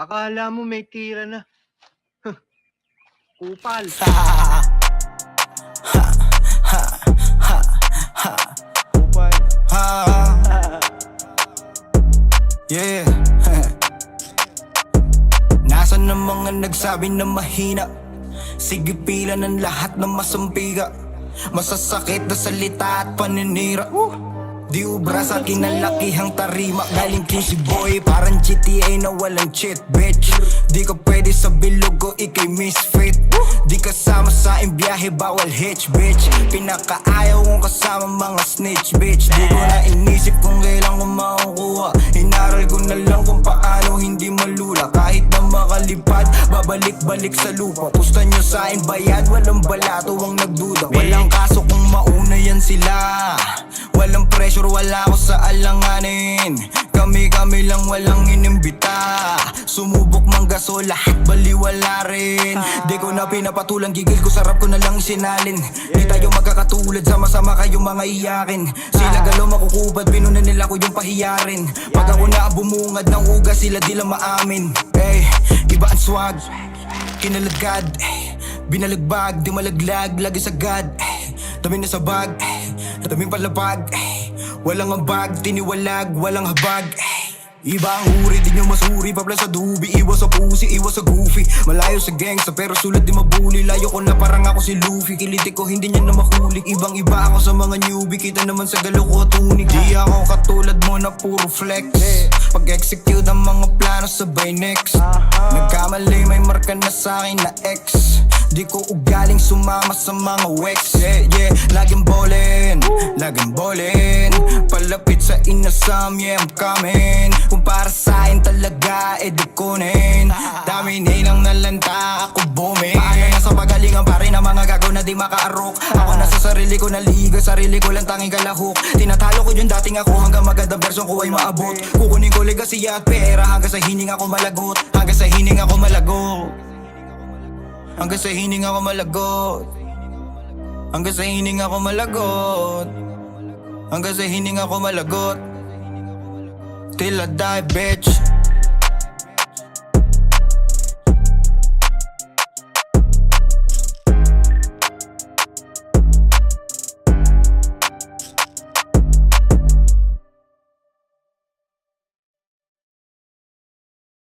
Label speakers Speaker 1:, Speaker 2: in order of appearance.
Speaker 1: Akala mo may tira na. Kupal. Kupal.
Speaker 2: Yeah. Nasaan ang mga nagsabi na mahina? Sige pila ng lahat ng masampiga. Masasakit na salita at paninira. Di ubra sa kinalakihang tarima. Galing clean si boy, parang GTA na walang cheat, bitch. Di ka pwede sa bilog ko, ikay misfit. Di kasama sa biyahe, bawal hitch, bitch. Pinakaayaw kong kasama mga snitch, bitch. Di ko na inisip kung kailan ko makukuha. Inaral ko na lang kung paano hindi malula. Kahit na makalipad, babalik-balik sa lupa. Pusta nyo sa akin bayad, walang balato ang nagduda. Walang kaso kung mauna yan sila. Walang pressure, wala ako sa alanganin. Kami lang walang inimbita. Sumubok manggaso, lahat baliwala rin. Di ko na pinapatulang, gigil ko, sarap ko na lang isinalin. Di tayo magkakatulad, sama-sama kayo mga iyakin. Sila galaw makukubad, binunan nila ko yung pahiyarin. Pag ako na bumungad ng ugas, sila di lang maamin. Iba ang swag, kinalagad, binalagbag, di malaglag, lagi sagad. Dami na sa bag, daming palapag. Walang ambag, tiniwalag, walang habag. Iba ang uri, di nyo masuri. Papla sa dubi, iwas sa pusi, iwas sa goofy. Malayo sa gangsta, pero sulat di mabuli. Layo ko na parang ako si Luffy. Kiliti ko, hindi niya na mahuli. Ibang iba ako sa mga newbie. Kita naman sa galaw ko tunig. Di ako katulad mo na puro flex. Pag-execute ang mga plano sabay next. Nagkamali, may marka na sa'kin na X. Di ko ugaling sumama sa mga wex. Laging ballin', laging ballin'. Palapit sa inasam, yeah I'm coming. Kung para sa'kin talaga, di kunin. Dami nilang nalanta, ako booming. Paano na sa pagalingan pa rin ang mga gago na di makaarok. Ako na sa sarili ko naliga, sarili ko lang tanging kalahok. Tinatalo ko yung dating ako hanggang maganda version ko ay maabot. Kukunin ko legacy at pera hanggang sa hining ako malagot. Hanggang sa hining ako malagot. Hanggang sa hining ako malagot. Hanggang sa hining ako malagot. Hanggang sa hining ako malagot. Till I die, bitch.